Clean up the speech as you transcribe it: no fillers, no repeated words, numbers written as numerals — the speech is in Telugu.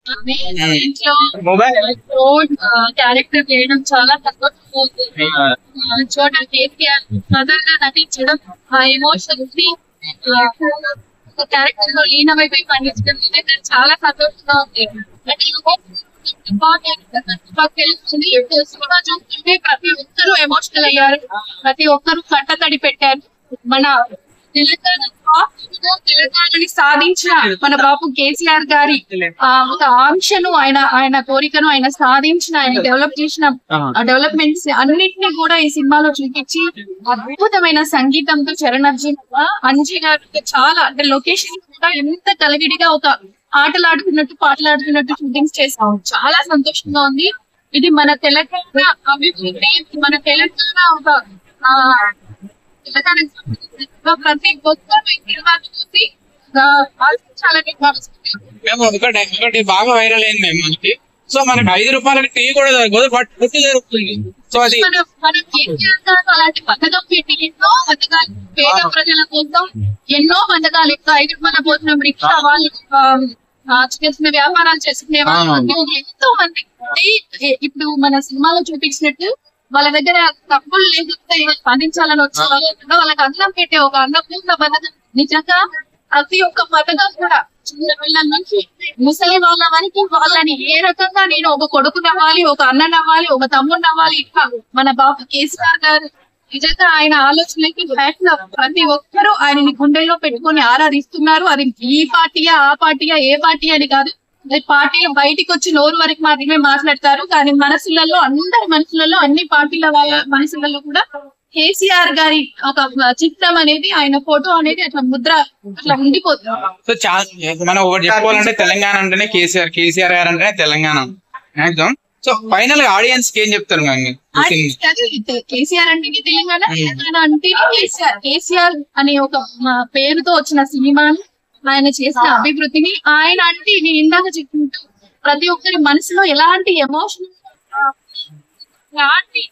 ఇంట్లో రోడ్ క్యారెక్టర్ చేయడం చాలా తక్కువ. చోట కేసీఆర్ మదర్ గా నటించడం, ఆ ఎమోషన్స్ ని క్యారెక్టర్ లో లీనమైపోయి పండించడం నిజంగా చాలా సంతోషంగా ఉంది. అంటే మాకు తెలుస్తుంది, సినిమా చూస్తుంటే ప్రతి ఒక్కరూ ఎమోషనల్ అయ్యారు, ప్రతి ఒక్కరూ కట్టతడి పెట్టారు. మన తెలంగాణని సాధించిన మన బాబు కేసీఆర్ గారి ఒక ఆంక్షను ఆయన కోరికను ఆయన సాధించిన, ఆయన డెవలప్ చేసిన డెవలప్మెంట్స్ అన్నిటినీ కూడా ఈ సినిమాలో చూపించి అద్భుతమైన సంగీతంతో చరణర్జీ అంజీ గారు చాలా అంటే లొకేషన్ కూడా ఎంత కలివిడిగా ఒక ఆటలాడుతున్నట్టు పాటలాడుతున్నట్టు షూటింగ్స్ చేసాం. చాలా సంతోషంగా ఉంది. ఇది మన తెలంగాణ అభివృద్ధి, మన తెలంగాణ ఒక ప్రతి ఒక్కరు చూసి ఆలోచించాలని మేము ఒకటి బాగా వైరల్ అయింది మేము మనకి. సో మనకి 5 రూపాయలకి టీ కూడా దొరకదు, బట్ ఫుడ్ దొరుకుతుంది. సో అది మనం అలాంటి పథకం పెట్టి ఎన్నో పథకాలు పేద ప్రజల కోసం ఎన్నో పథకాలు, 5 రూపాయల భోజనం, రిక్షా వాళ్ళు, చిన్న చిన్న వ్యాపారాలు చేసుకునే వాళ్ళు ఎంతో మంది. ఇప్పుడు మన సినిమాలో చూపించినట్టు వాళ్ళ దగ్గర తప్పులు లేకపోతే స్పందించాలని వచ్చే వాళ్ళకి అన్నం పెట్టే ఒక అన్నపూర్ణ పథకం. నిజంగా ప్రతి ఒక్క పథకం కూడా చిన్న పిల్లల నుంచి ముసలి వాళ్ళ వరకు వాళ్ళని ఏ రకంగా నేను ఒక కొడుకునవ్వాలి, ఒక అన్ననవ్వాలి, ఒక తమ్ముడినవ్వాలి, ఇట్లా మన బాబు కేసీఆర్ గారు నిజంగా ఆయన ఆలోచనలకి ప్రతి ఒక్కరూ ఆయనని గుండెల్లో పెట్టుకొని ఆరాధిస్తున్నారు. అది ఈ పార్టీయా ఆ పార్టీయా ఏ పార్టీ అని కాదు, పార్టీలు బయటికి వచ్చి నోరు వరకు మాత్రమే మాట్లాడతారు, కానీ మనసులలో అందరి మనసులలో అన్ని పార్టీల వాళ్ళ మనసులలో కూడా కేసీఆర్ గారి ఒక చిత్రం అనేది, ఆయన ఫోటో అనేది అట్లా ముద్ర అట్లా ఉండిపోతుంది. సో చాలా మనం ఒకటి చెప్పుకోవాలంటే తెలంగాణ అంటేనే కేసీఆర్ గారు అంటేనే తెలంగాణ. సో ఫైనల్ గా ఆడియన్స్ కి ఏం చెప్తారు? కేసీఆర్ అంటే తెలంగాణ, తెలంగాణ అంటే కేసీఆర్ అనే ఒక పేరుతో వచ్చిన సినిమాని, ఆయన చేసిన అభివృద్ధిని, ఆయన అంటే నేను ఇందాక చెప్పుకుంటూ ప్రతి ఒక్కరి మనసులో ఎలాంటి ఎమోషన్, ఎలాంటి